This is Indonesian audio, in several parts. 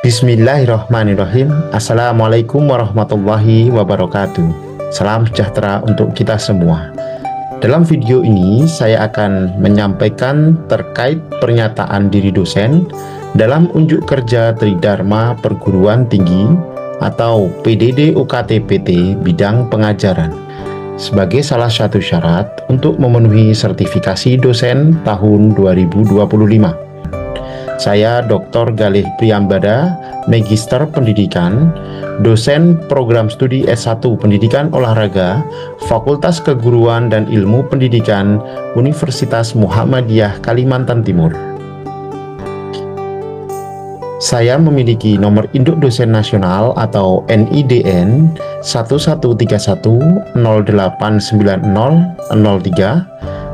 Bismillahirrahmanirrahim. Assalamualaikum warahmatullahi wabarakatuh. Salam sejahtera untuk kita semua. Dalam video ini saya akan menyampaikan terkait pernyataan diri dosen dalam unjuk kerja Tridharma Perguruan Tinggi atau PDD UKT-PT bidang pengajaran sebagai salah satu syarat untuk memenuhi sertifikasi dosen tahun 2025. Saya Dr. Galih Priyambada, Magister Pendidikan, dosen program studi S1 Pendidikan Olahraga, Fakultas Keguruan dan Ilmu Pendidikan, Universitas Muhammadiyah Kalimantan Timur. Saya memiliki nomor induk dosen nasional atau NIDN 1131089003,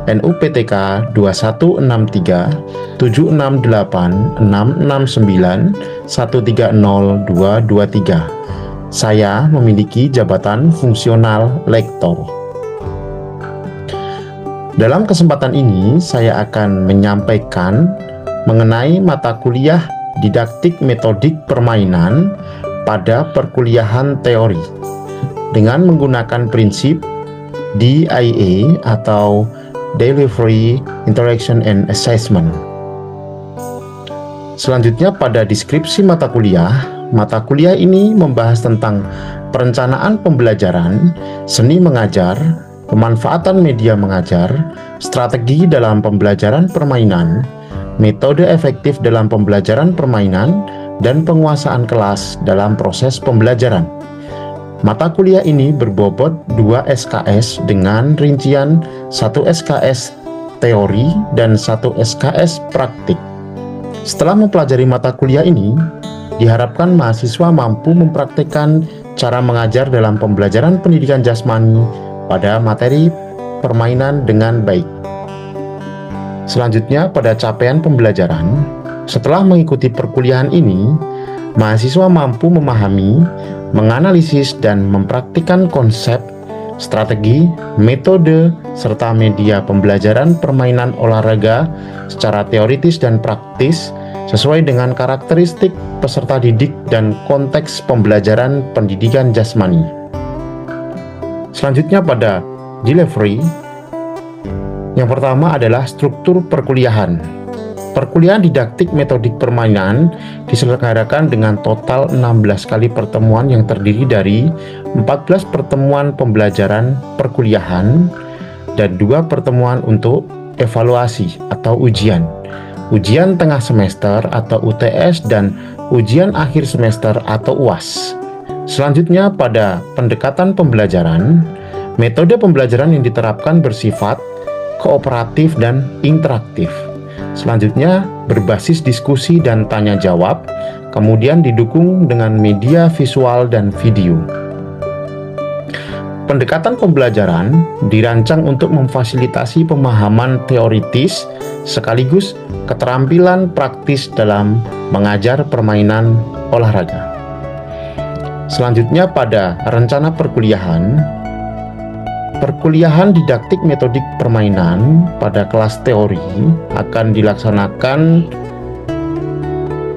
NUPTK 2163 768 669 130223. Saya memiliki jabatan fungsional lektor. Dalam kesempatan ini saya akan menyampaikan mengenai mata kuliah didaktik metodik permainan pada perkuliahan teori dengan menggunakan prinsip DIA atau Delivery, Interaction, and Assessment. Selanjutnya pada deskripsi mata kuliah ini membahas tentang perencanaan pembelajaran, seni mengajar, pemanfaatan media mengajar, strategi dalam pembelajaran permainan, metode efektif dalam pembelajaran permainan, dan penguasaan kelas dalam proses pembelajaran. Mata kuliah ini berbobot 2 SKS dengan rincian 1 SKS teori dan 1 SKS praktik. Setelah mempelajari mata kuliah ini, diharapkan mahasiswa mampu mempraktikkan cara mengajar dalam pembelajaran pendidikan jasmani pada materi permainan dengan baik. Selanjutnya pada capaian pembelajaran, setelah mengikuti perkuliahan ini, mahasiswa mampu memahami, menganalisis dan mempraktikkan konsep, strategi, metode, serta media pembelajaran permainan olahraga secara teoritis dan praktis sesuai dengan karakteristik peserta didik dan konteks pembelajaran pendidikan jasmani. Selanjutnya pada delivery, yang pertama adalah struktur perkuliahan. Perkuliahan didaktik metodik permainan diselenggarakan dengan total 16 kali pertemuan yang terdiri dari 14 pertemuan pembelajaran perkuliahan dan 2 pertemuan untuk evaluasi atau ujian tengah semester atau UTS dan ujian akhir semester atau UAS. Selanjutnya pada pendekatan pembelajaran, metode pembelajaran yang diterapkan bersifat kooperatif dan interaktif. Selanjutnya berbasis diskusi dan tanya jawab, kemudian didukung dengan media visual dan video. Pendekatan pembelajaran dirancang untuk memfasilitasi pemahaman teoritis sekaligus keterampilan praktis dalam mengajar permainan olahraga. Selanjutnya pada rencana perkuliahan didaktik metodik permainan pada kelas teori akan dilaksanakan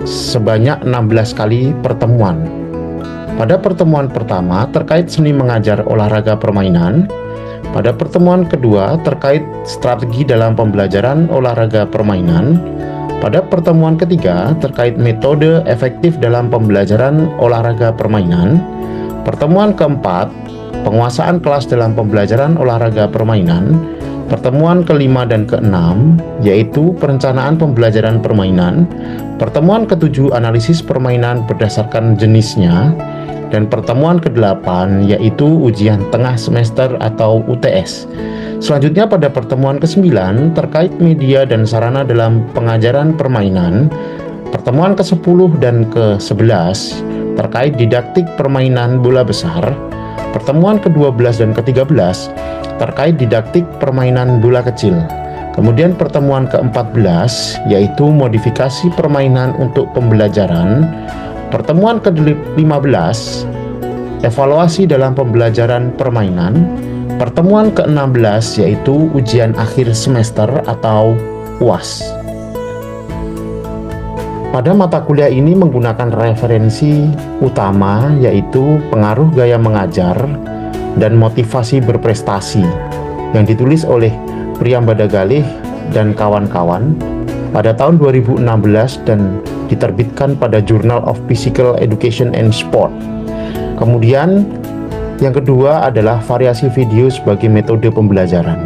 sebanyak 16 kali pertemuan. Pada pertemuan pertama terkait seni mengajar olahraga permainan, pada pertemuan kedua terkait strategi dalam pembelajaran olahraga permainan, pada pertemuan ketiga terkait metode efektif dalam pembelajaran olahraga permainan, pertemuan keempat penguasaan kelas dalam pembelajaran olahraga permainan, pertemuan kelima dan keenam yaitu perencanaan pembelajaran permainan, pertemuan ketujuh analisis permainan berdasarkan jenisnya, dan pertemuan kedelapan yaitu ujian tengah semester atau UTS. Selanjutnya pada pertemuan ke-9 terkait media dan sarana dalam pengajaran permainan, pertemuan ke-10 dan ke-11 terkait didaktik permainan bola besar, pertemuan ke-12 dan ke-13 terkait didaktik permainan bola kecil. Kemudian pertemuan ke-14 yaitu modifikasi permainan untuk pembelajaran. Pertemuan ke-15 evaluasi dalam pembelajaran permainan. Pertemuan ke-16 yaitu ujian akhir semester atau UAS. Pada mata kuliah ini menggunakan referensi utama yaitu pengaruh gaya mengajar dan motivasi berprestasi yang ditulis oleh Priyambada Galih dan kawan-kawan pada tahun 2016 dan diterbitkan pada Journal of Physical Education and Sport. Kemudian yang kedua adalah variasi video sebagai metode pembelajaran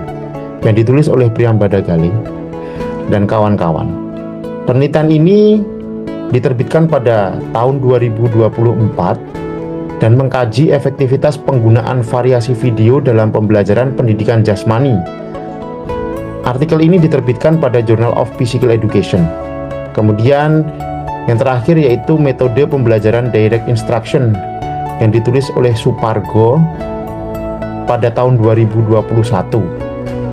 yang ditulis oleh Priyambada Galih dan kawan-kawan. Penelitian ini diterbitkan pada tahun 2024 dan mengkaji efektivitas penggunaan variasi video dalam pembelajaran pendidikan jasmani. Artikel ini diterbitkan pada Journal of Physical Education. Kemudian yang terakhir yaitu metode pembelajaran direct instruction yang ditulis oleh Supargo pada tahun 2021.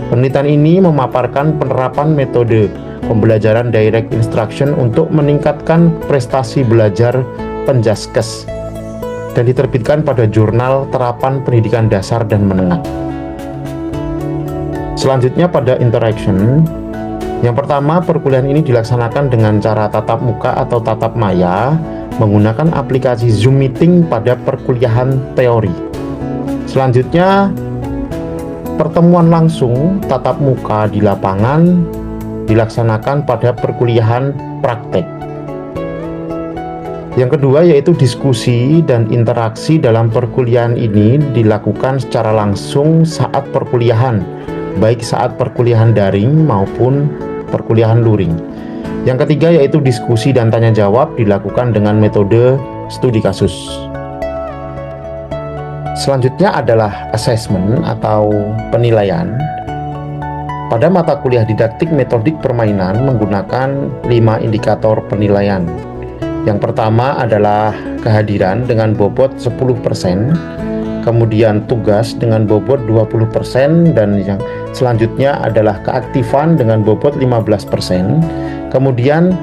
Penelitian ini memaparkan penerapan metode pembelajaran direct instruction untuk meningkatkan prestasi belajar penjaskes dan diterbitkan pada Jurnal Terapan Pendidikan Dasar dan Menengah. Selanjutnya pada interaction. Yang pertama, perkuliahan ini dilaksanakan dengan cara tatap muka atau tatap maya menggunakan aplikasi Zoom Meeting pada perkuliahan teori. Selanjutnya, pertemuan langsung tatap muka di lapangan dilaksanakan pada perkuliahan praktek. Yang kedua yaitu diskusi dan interaksi dalam perkuliahan ini dilakukan secara langsung saat perkuliahan, baik saat perkuliahan daring maupun perkuliahan luring. Yang ketiga yaitu diskusi dan tanya jawab dilakukan dengan metode studi kasus. Selanjutnya adalah assessment atau penilaian. Pada mata kuliah didaktik metodik permainan menggunakan 5 indikator penilaian. Yang pertama adalah kehadiran dengan bobot 10%, kemudian tugas dengan bobot 20%, dan yang selanjutnya adalah keaktifan dengan bobot 15%, kemudian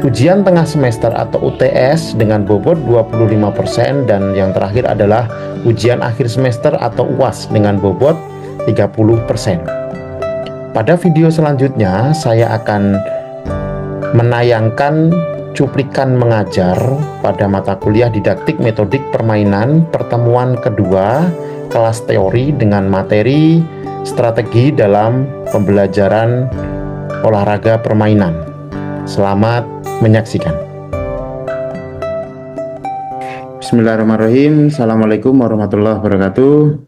ujian tengah semester atau UTS dengan bobot 25%, dan yang terakhir adalah ujian akhir semester atau UAS dengan bobot 30%. Pada video selanjutnya saya akan menayangkan cuplikan mengajar pada mata kuliah didaktik metodik permainan pertemuan kedua kelas teori dengan materi strategi dalam pembelajaran olahraga permainan. Selamat menyaksikan. Bismillahirrahmanirrahim. Assalamualaikum warahmatullahi wabarakatuh.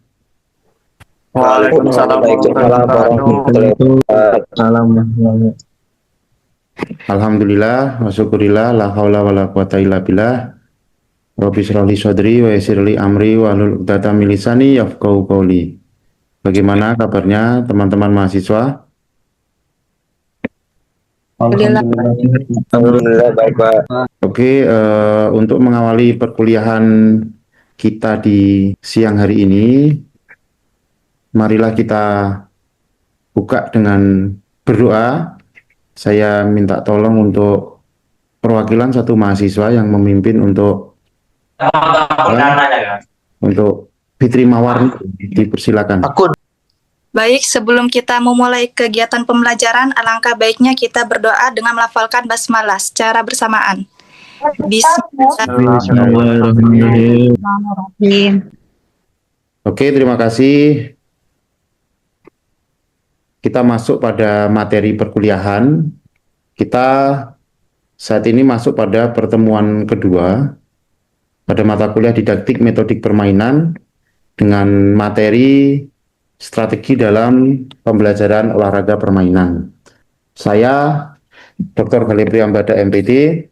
Waalaikumsalam warahmatullahi wabarakatuh. Alhamdulillah wa syukurillah la haula wala quwata illa billah. Rabbi shrah li sadri wa yassir li amri wa hlul 'uqdatam min lisani yafqahu qawli. Bagaimana kabarnya teman-teman mahasiswa? Alhamdulillah baik, Pak. Oke, untuk mengawali perkuliahan kita di siang hari ini, marilah kita buka dengan berdoa. Saya minta tolong untuk perwakilan satu mahasiswa yang memimpin untuk Fitri Mawarni, dipersilakan. Baik, sebelum kita memulai kegiatan pembelajaran, alangkah baiknya kita berdoa dengan melafalkan basmalah secara bersamaan. Bismillahirrahmanirrahim. Oke, terima kasih. Kita masuk pada materi perkuliahan. Kita saat ini masuk pada pertemuan kedua pada mata kuliah didaktik metodik permainan dengan materi strategi dalam pembelajaran olahraga permainan. Saya, Dr. Galih Priyambada MPD,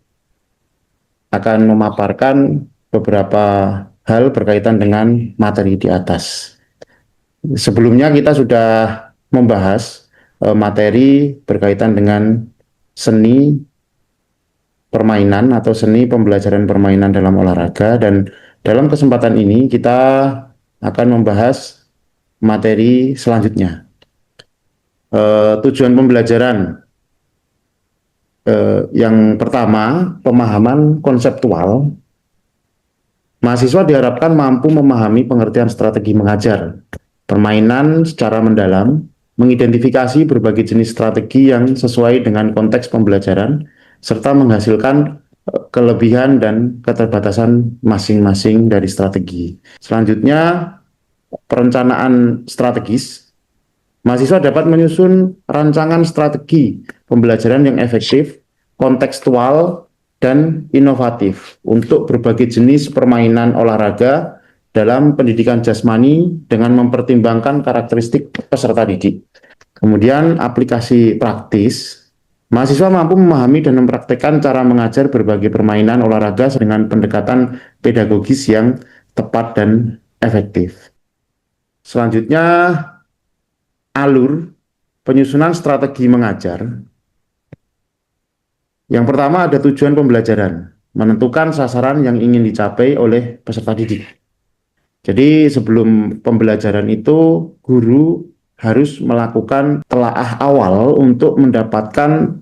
akan memaparkan beberapa hal berkaitan dengan materi di atas. Sebelumnya kita sudah membahas materi berkaitan dengan seni permainan atau seni pembelajaran permainan dalam olahraga, dan dalam kesempatan ini kita akan membahas materi selanjutnya. Tujuan pembelajaran yang pertama, pemahaman konseptual. Mahasiswa diharapkan mampu memahami pengertian strategi mengajar permainan secara mendalam, mengidentifikasi berbagai jenis strategi yang sesuai dengan konteks pembelajaran, serta menghasilkan kelebihan dan keterbatasan masing-masing dari strategi. Selanjutnya, perencanaan strategis. Mahasiswa dapat menyusun rancangan strategi pembelajaran yang efektif, kontekstual, dan inovatif untuk berbagai jenis permainan olahraga dalam pendidikan jasmani dengan mempertimbangkan karakteristik peserta didik. Kemudian aplikasi praktis. Mahasiswa mampu memahami dan mempraktekkan cara mengajar berbagai permainan olahraga dengan pendekatan pedagogis yang tepat dan efektif. Selanjutnya, alur penyusunan strategi mengajar. Yang pertama ada tujuan pembelajaran, menentukan sasaran yang ingin dicapai oleh peserta didik. Jadi sebelum pembelajaran itu, guru harus melakukan telaah awal untuk mendapatkan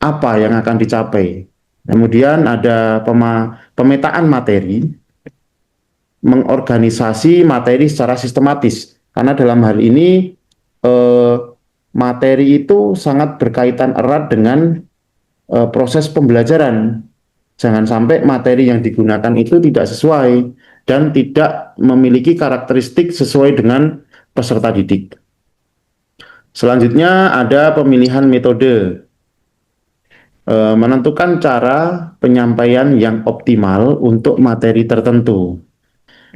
apa yang akan dicapai. Kemudian ada pemetaan materi, mengorganisasi materi secara sistematis. Karena dalam hal ini materi itu sangat berkaitan erat dengan proses pembelajaran. Jangan sampai materi yang digunakan itu tidak sesuai dan tidak memiliki karakteristik sesuai dengan peserta didik. Selanjutnya ada pemilihan metode, menentukan cara penyampaian yang optimal untuk materi tertentu.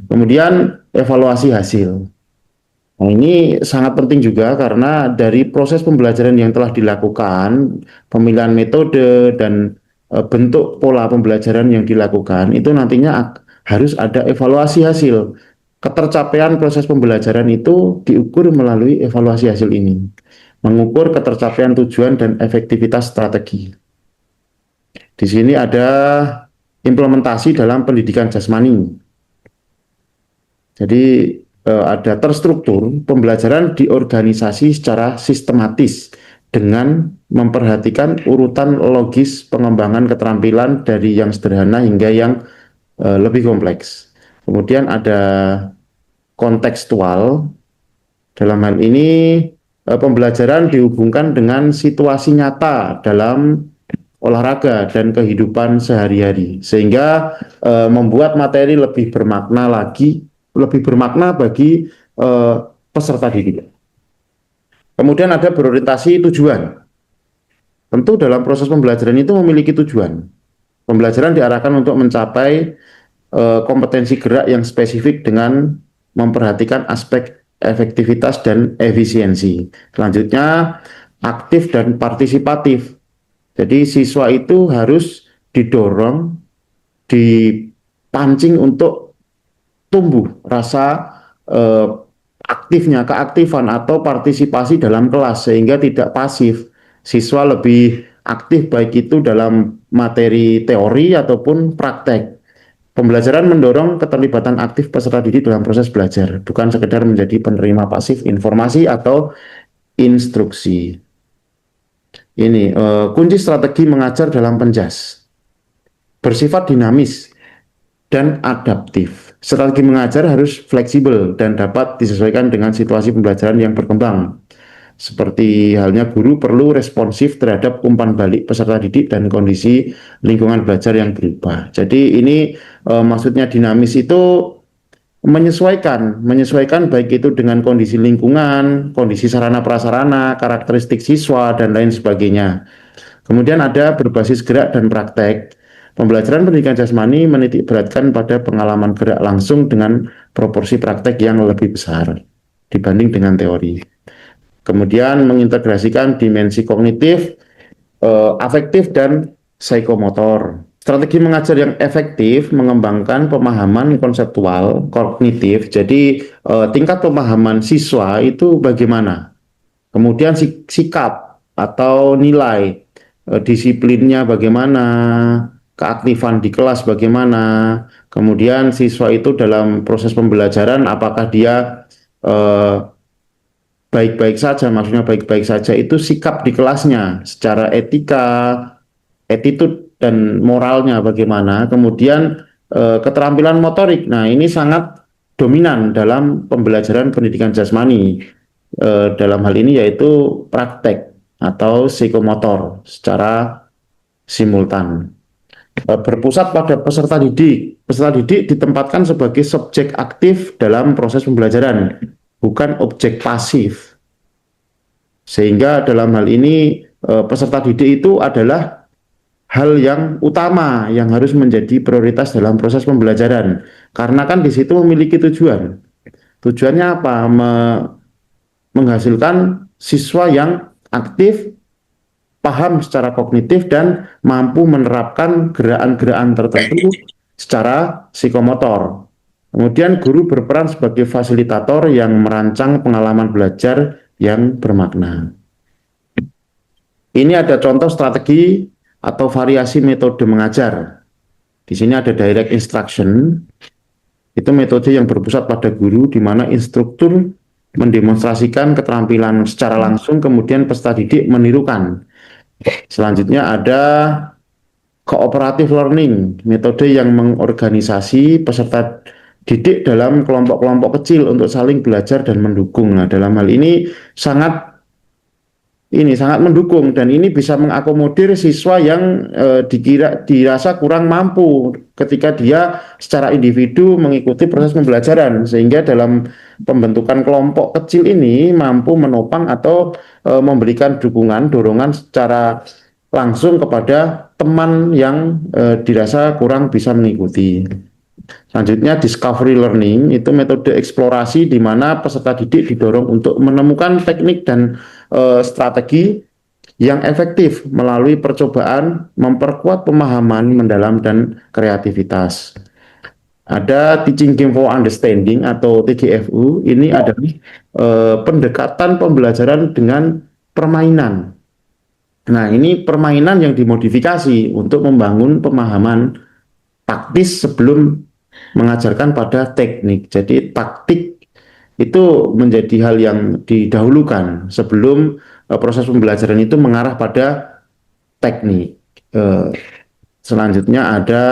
Kemudian evaluasi hasil. Nah, ini sangat penting juga karena dari proses pembelajaran yang telah dilakukan, pemilihan metode dan bentuk pola pembelajaran yang dilakukan, itu nantinya harus ada evaluasi hasil. Ketercapaian proses pembelajaran itu diukur melalui evaluasi hasil ini, mengukur ketercapaian tujuan dan efektivitas strategi. Di sini ada implementasi dalam pendidikan jasmani. Jadi ada terstruktur, pembelajaran diorganisasi secara sistematis dengan memperhatikan urutan logis pengembangan keterampilan dari yang sederhana hingga yang lebih kompleks. Kemudian ada kontekstual. Dalam hal ini pembelajaran dihubungkan dengan situasi nyata dalam olahraga dan kehidupan sehari-hari, sehingga membuat materi lebih bermakna bagi peserta didik. Kemudian ada berorientasi tujuan. Tentu dalam proses pembelajaran itu memiliki tujuan. Pembelajaran diarahkan untuk mencapai kompetensi gerak yang spesifik dengan memperhatikan aspek efektivitas dan efisiensi. Selanjutnya, aktif dan partisipatif. Jadi siswa itu harus didorong, dipancing untuk tumbuh rasa keaktifan atau partisipasi dalam kelas sehingga tidak pasif. Siswa lebih aktif baik itu dalam materi teori ataupun praktek. Pembelajaran mendorong keterlibatan aktif peserta didik dalam proses belajar, bukan sekedar menjadi penerima pasif informasi atau instruksi. Ini kunci strategi mengajar dalam penjas. Bersifat dinamis dan adaptif. Strategi mengajar harus fleksibel dan dapat disesuaikan dengan situasi pembelajaran yang berkembang. Seperti halnya guru perlu responsif terhadap umpan balik peserta didik dan kondisi lingkungan belajar yang berubah. Jadi ini maksudnya dinamis itu menyesuaikan baik itu dengan kondisi lingkungan, kondisi sarana prasarana, karakteristik siswa dan lain sebagainya. Kemudian ada berbasis gerak dan praktek. Pembelajaran pendidikan jasmani menitik beratkan pada pengalaman gerak langsung dengan proporsi praktek yang lebih besar dibanding dengan teori. Kemudian mengintegrasikan dimensi kognitif, afektif, dan psikomotor. Strategi mengajar yang efektif mengembangkan pemahaman konseptual, kognitif. Jadi tingkat pemahaman siswa itu bagaimana? Kemudian sikap atau nilai, disiplinnya bagaimana, keaktifan di kelas bagaimana, kemudian siswa itu dalam proses pembelajaran apakah dia baik-baik saja, maksudnya baik-baik saja itu sikap di kelasnya secara etika, attitude dan moralnya bagaimana, kemudian keterampilan motorik. Nah, ini sangat dominan dalam pembelajaran pendidikan jasmani. Dalam hal ini yaitu praktek atau psikomotor secara simultan. Berpusat pada peserta didik. Peserta didik ditempatkan sebagai subjek aktif dalam proses pembelajaran, bukan objek pasif. Sehingga dalam hal ini peserta didik itu adalah hal yang utama yang harus menjadi prioritas dalam proses pembelajaran. Karena kan di situ memiliki tujuan. Tujuannya apa? Menghasilkan siswa yang aktif, paham secara kognitif, dan mampu menerapkan gerakan-gerakan tertentu secara psikomotor. Kemudian guru berperan sebagai fasilitator yang merancang pengalaman belajar yang bermakna. Ini ada contoh strategi atau variasi metode mengajar. Di sini ada direct instruction. Itu metode yang berpusat pada guru, di mana instruktur mendemonstrasikan keterampilan secara langsung, kemudian peserta didik menirukan. Selanjutnya ada cooperative learning, metode yang mengorganisasi peserta didik dalam kelompok-kelompok kecil untuk saling belajar dan mendukung. Nah, dalam hal ini sangat mendukung, dan ini bisa mengakomodir siswa yang dirasa kurang mampu ketika dia secara individu mengikuti proses pembelajaran, sehingga dalam pembentukan kelompok kecil ini mampu menopang atau memberikan dukungan, dorongan secara langsung kepada teman yang dirasa kurang bisa mengikuti. Selanjutnya discovery learning, itu metode eksplorasi di mana peserta didik didorong untuk menemukan teknik dan strategi yang efektif melalui percobaan, memperkuat pemahaman mendalam dan kreativitas. Ada teaching game for understanding atau TGFU, ini adalah pendekatan pembelajaran dengan permainan. Nah, ini permainan yang dimodifikasi untuk membangun pemahaman taktis sebelum mengajarkan pada teknik. Jadi taktik itu menjadi hal yang didahulukan sebelum proses pembelajaran itu mengarah pada teknik. Selanjutnya ada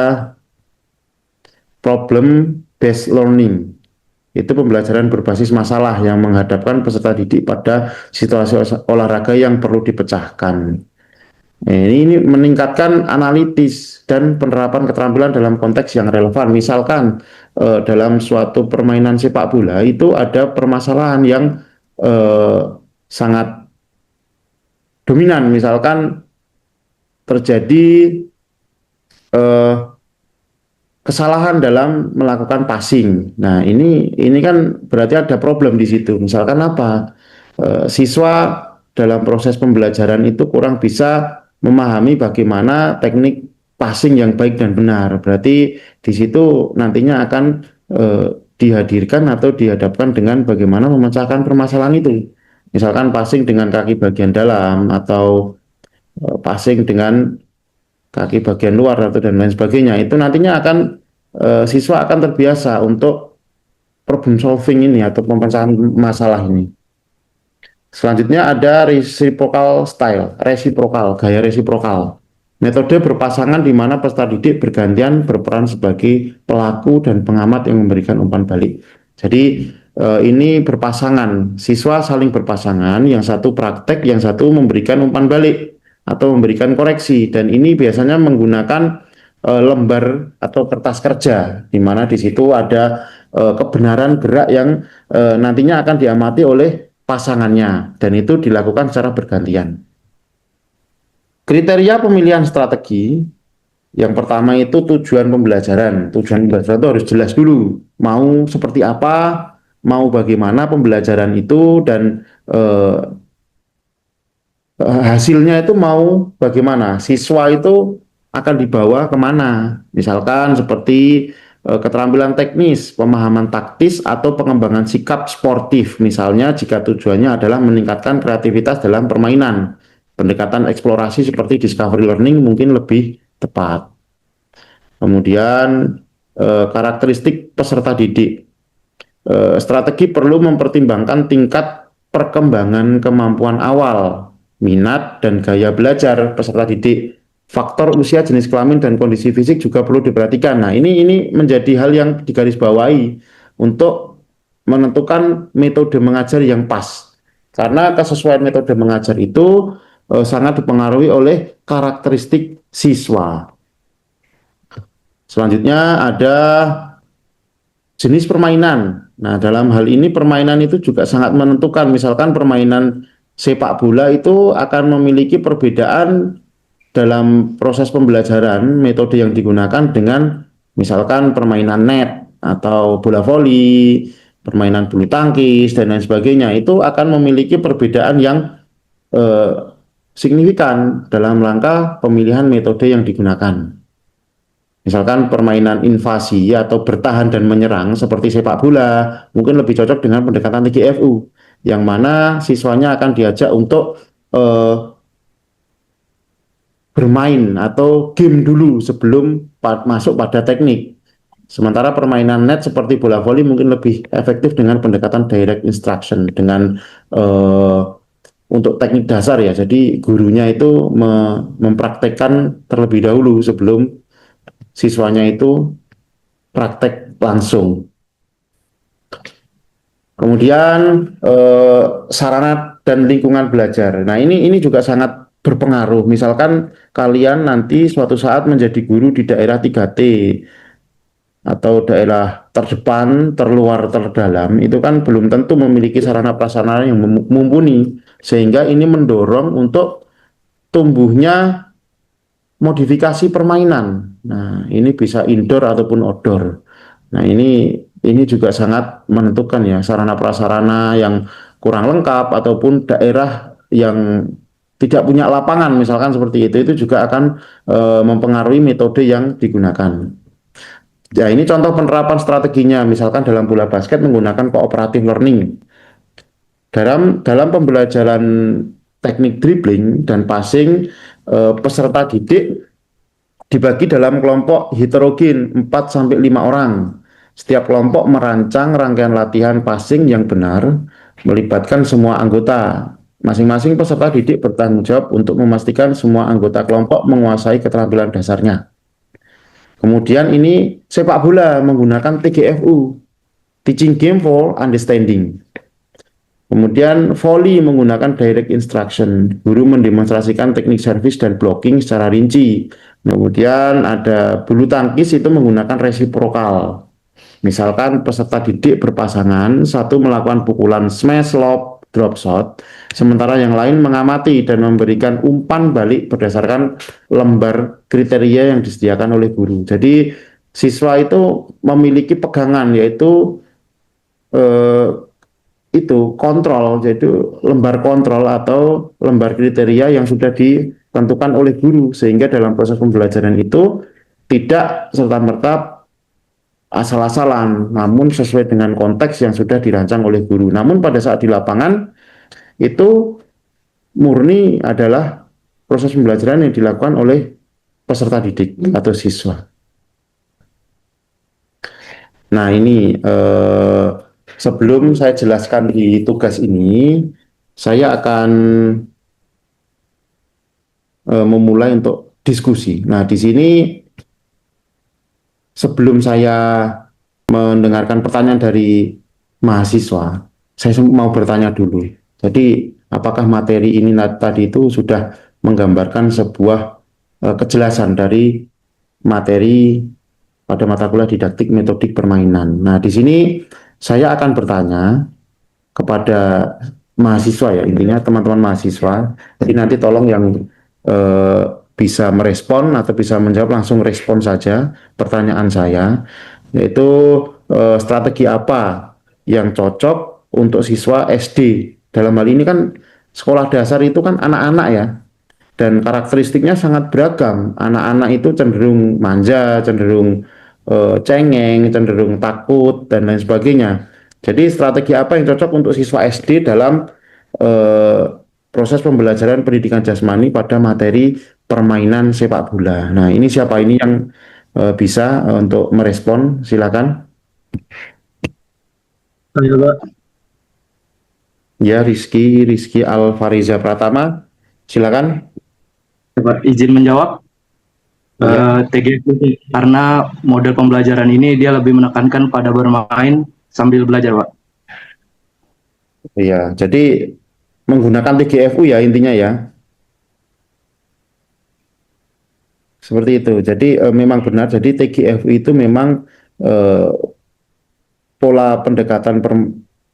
problem based learning. Itu pembelajaran berbasis masalah yang menghadapkan peserta didik pada situasi olahraga yang perlu dipecahkan. Ini meningkatkan analitis dan penerapan keterampilan dalam konteks yang relevan. Misalkan dalam suatu permainan sepak bola itu ada permasalahan yang sangat dominan. Misalkan terjadi kesalahan dalam melakukan passing. Nah, ini kan berarti ada problem di situ. Misalkan apa? Siswa dalam proses pembelajaran itu kurang bisa memahami bagaimana teknik passing yang baik dan benar. Berarti di situ nantinya akan dihadirkan atau dihadapkan dengan bagaimana memecahkan permasalahan itu. Misalkan passing dengan kaki bagian dalam atau passing dengan kaki bagian luar atau dan lain sebagainya. Itu nantinya akan siswa akan terbiasa untuk problem solving ini atau pemecahan masalah ini. Selanjutnya ada reciprocal style, gaya resiprokal. Metode berpasangan di mana peserta didik bergantian berperan sebagai pelaku dan pengamat yang memberikan umpan balik. Jadi ini berpasangan, siswa saling berpasangan, yang satu praktek, yang satu memberikan umpan balik atau memberikan koreksi. Dan ini biasanya menggunakan lembar atau kertas kerja, di mana di situ ada kebenaran gerak yang nantinya akan diamati oleh pasangannya, dan itu dilakukan secara bergantian. Kriteria pemilihan strategi, yang pertama itu tujuan pembelajaran. Tujuan pembelajaran itu harus jelas dulu, mau seperti apa, mau bagaimana pembelajaran itu, dan hasilnya itu mau bagaimana, siswa itu akan dibawa kemana. Misalkan seperti keterampilan teknis, pemahaman taktis, atau pengembangan sikap sportif. Misalnya jika tujuannya adalah meningkatkan kreativitas dalam permainan, pendekatan eksplorasi seperti discovery learning mungkin lebih tepat. Kemudian karakteristik peserta didik. Strategi perlu mempertimbangkan tingkat perkembangan kemampuan awal, minat, dan gaya belajar peserta didik. Faktor usia, jenis kelamin, dan kondisi fisik juga perlu diperhatikan. Nah, ini menjadi hal yang digarisbawahi untuk menentukan metode mengajar yang pas. Karena kesesuaian metode mengajar itu sangat dipengaruhi oleh karakteristik siswa. Selanjutnya ada jenis permainan. Nah, dalam hal ini permainan itu juga sangat menentukan. Misalkan permainan sepak bola itu akan memiliki perbedaan dalam proses pembelajaran, metode yang digunakan dengan misalkan permainan net atau bola voli, permainan bulu tangkis dan lain sebagainya. Itu akan memiliki perbedaan yang eh, signifikan dalam rangka pemilihan metode yang digunakan. Misalkan permainan invasi atau bertahan dan menyerang seperti sepak bola mungkin lebih cocok dengan pendekatan TGFU, yang mana siswanya akan diajak untuk bermain atau game dulu sebelum masuk pada teknik. Sementara permainan net seperti bola voli mungkin lebih efektif dengan pendekatan direct instruction dengan untuk teknik dasar ya. Jadi gurunya itu mempraktekkan terlebih dahulu sebelum siswanya itu praktek langsung. Kemudian sarana dan lingkungan belajar. Nah, ini juga sangat berpengaruh. Misalkan kalian nanti suatu saat menjadi guru di daerah 3T atau daerah terdepan, terluar, terdalam, itu kan belum tentu memiliki sarana prasarana yang mumpuni, sehingga ini mendorong untuk tumbuhnya modifikasi permainan. Nah, ini bisa indoor ataupun outdoor. Nah, ini juga sangat menentukan ya, sarana prasarana yang kurang lengkap ataupun daerah yang tidak punya lapangan misalkan seperti itu juga akan mempengaruhi metode yang digunakan. Ya, ini contoh penerapan strateginya, misalkan dalam bola basket menggunakan cooperative learning. Dalam pembelajaran teknik dribbling dan passing, peserta didik dibagi dalam kelompok heterogen 4-5 orang. Setiap kelompok merancang rangkaian latihan passing yang benar, melibatkan semua anggota. Masing-masing peserta didik bertanggung jawab untuk memastikan semua anggota kelompok menguasai keterampilan dasarnya. Kemudian ini sepak bola menggunakan TGFU, Teaching Game for Understanding. Kemudian volley menggunakan direct instruction, guru mendemonstrasikan teknik servis dan blocking secara rinci. Kemudian ada bulu tangkis itu menggunakan resiprokal. Misalkan peserta didik berpasangan, satu melakukan pukulan smash, lob, drop shot, sementara yang lain mengamati dan memberikan umpan balik berdasarkan lembar kriteria yang disediakan oleh guru. Jadi siswa itu memiliki pegangan, yaitu itu kontrol, yaitu lembar kontrol atau lembar kriteria yang sudah ditentukan oleh guru, sehingga dalam proses pembelajaran itu tidak serta-merta asal-asalan, namun sesuai dengan konteks yang sudah dirancang oleh guru. Namun pada saat di lapangan itu murni adalah proses pembelajaran yang dilakukan oleh peserta didik atau siswa. Nah, ini sebelum saya jelaskan di tugas ini, saya akan memulai untuk diskusi. Nah, di sini sebelum saya mendengarkan pertanyaan dari mahasiswa, saya mau bertanya dulu. Jadi, apakah materi ini tadi itu sudah menggambarkan sebuah kejelasan dari materi pada mata kuliah didaktik metodik permainan. Nah, di sini saya akan bertanya kepada mahasiswa ya, intinya teman-teman mahasiswa. Jadi nanti tolong yang bisa merespon atau bisa menjawab langsung respon saja pertanyaan saya, yaitu strategi apa yang cocok untuk siswa SD. Dalam hal ini kan sekolah dasar itu kan anak-anak ya, dan karakteristiknya sangat beragam. Anak-anak itu cenderung manja, cenderung cengeng, cenderung takut, dan lain sebagainya. Jadi strategi apa yang cocok untuk siswa SD dalam proses pembelajaran pendidikan jasmani pada materi permainan sepak bola. Nah, ini siapa ini yang bisa untuk merespon? Silakan. Ayo, Pak. Ya, Rizky Alfariza Pratama. Silakan. Pak, izin menjawab. Ya. TGFU karena model pembelajaran ini dia lebih menekankan pada bermain sambil belajar, Pak. Iya, jadi menggunakan TGFU ya intinya ya. Seperti itu. Jadi memang benar. Jadi TGFU itu memang eh, pola pendekatan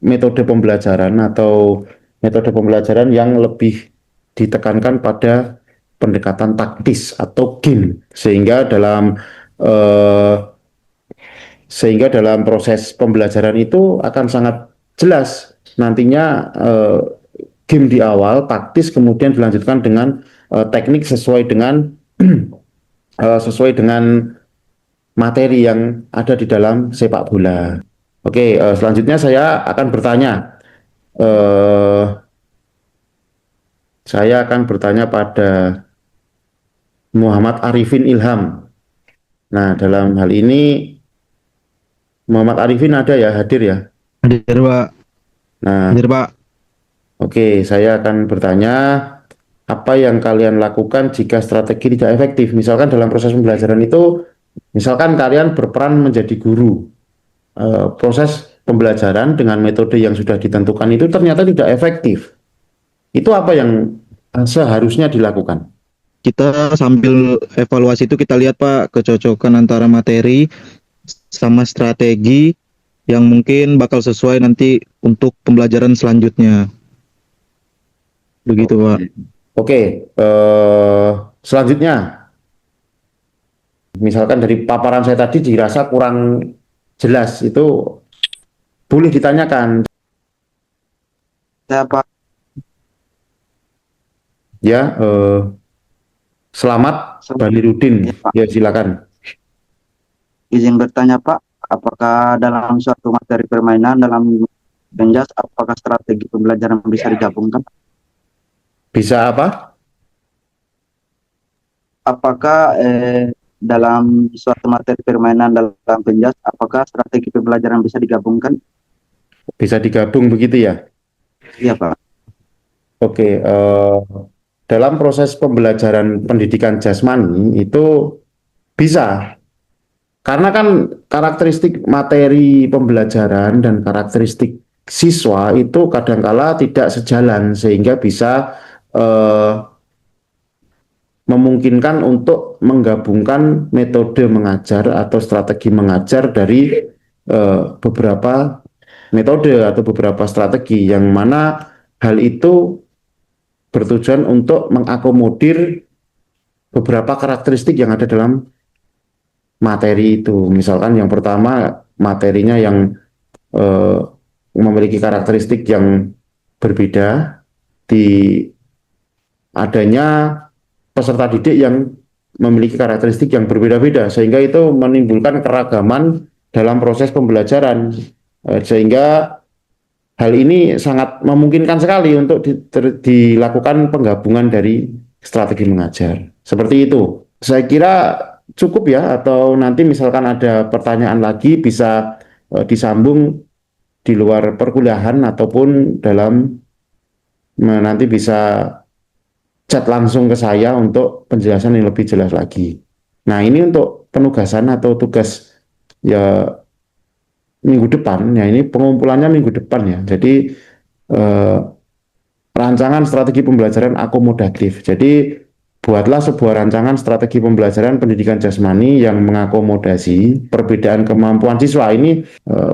metode pembelajaran atau metode pembelajaran yang lebih ditekankan pada pendekatan taktis atau game eh, sehingga dalam proses pembelajaran itu akan sangat jelas nantinya game di awal taktis kemudian dilanjutkan dengan teknik sesuai dengan sesuai dengan materi yang ada di dalam sepak bola. Oke, selanjutnya saya akan bertanya. Eh, saya akan bertanya pada Muhammad Arifin Ilham. Nah, dalam hal ini Muhammad Arifin ada ya, hadir ya? Hadir, Pak. Nah, Hadir, Pak. oke, saya akan bertanya apa yang kalian lakukan jika strategi tidak efektif. Misalkan dalam proses pembelajaran itu, misalkan kalian berperan menjadi guru. Proses pembelajaran dengan metode yang sudah ditentukan itu ternyata tidak efektif. Itu apa yang seharusnya dilakukan? Kita sambil evaluasi itu kita lihat, Pak, kecocokan antara materi sama strategi yang mungkin bakal sesuai nanti untuk pembelajaran selanjutnya. Begitu, Pak. Oke, selanjutnya, misalkan dari paparan saya tadi dirasa kurang jelas, itu boleh ditanyakan. Ya, Pak. Ya, Selamat Balirudin. Ya, Pak. Ya, silakan. Izin bertanya, Pak, apakah dalam suatu materi permainan dalam Benjas, apakah strategi pembelajaran bisa digabungkan? Bisa apa? Apakah dalam suatu materi permainan dalam Benjas, apakah strategi pembelajaran bisa digabungkan? Bisa digabung begitu ya? Iya, Pak. Oke, dalam proses pembelajaran pendidikan jasmani itu bisa. Karena kan karakteristik materi pembelajaran dan karakteristik siswa itu kadangkala tidak sejalan sehingga bisa memungkinkan untuk menggabungkan metode mengajar atau strategi mengajar dari beberapa metode atau beberapa strategi yang mana hal itu bertujuan untuk mengakomodir beberapa karakteristik yang ada dalam materi itu. Misalkan yang pertama materinya yang memiliki karakteristik yang berbeda, di adanya peserta didik yang memiliki karakteristik yang berbeda-beda sehingga itu menimbulkan keragaman dalam proses pembelajaran, sehingga hal ini sangat memungkinkan sekali untuk dilakukan penggabungan dari strategi mengajar. Seperti itu. Saya kira cukup ya, atau nanti misalkan ada pertanyaan lagi bisa disambung di luar perkuliahan ataupun dalam nanti bisa chat langsung ke saya untuk penjelasan yang lebih jelas lagi. Nah, ini untuk penugasan atau tugas ya minggu depan, ya ini pengumpulannya minggu depan ya. Jadi rancangan strategi pembelajaran akomodatif. Jadi buatlah sebuah rancangan strategi pembelajaran pendidikan jasmani yang mengakomodasi perbedaan kemampuan siswa. Ini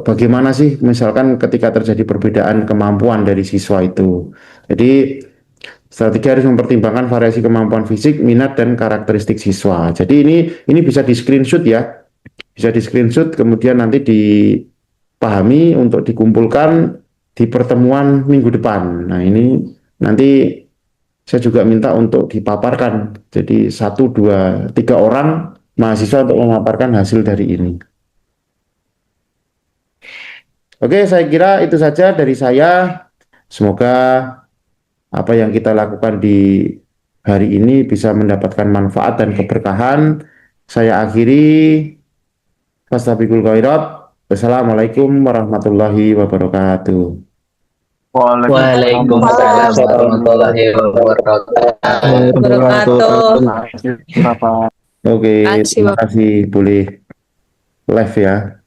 bagaimana sih misalkan ketika terjadi perbedaan kemampuan dari siswa itu. Jadi strategi harus mempertimbangkan variasi kemampuan fisik, minat, dan karakteristik siswa. Jadi ini bisa di screenshot ya. Bisa di screenshot kemudian nanti dipahami untuk dikumpulkan di pertemuan minggu depan. Nah, ini nanti saya juga minta untuk dipaparkan. Jadi 1, 2, 3 orang mahasiswa untuk memaparkan hasil dari ini. Oke, saya kira itu saja dari saya. Semoga apa yang kita lakukan di hari ini bisa mendapatkan manfaat dan keberkahan. Saya akhiri. Fastabiqul khairat. Wassalamualaikum warahmatullahi wabarakatuh. Waalaikumsalam warahmatullahi wabarakatuh. Oke, terima kasih. Boleh live ya.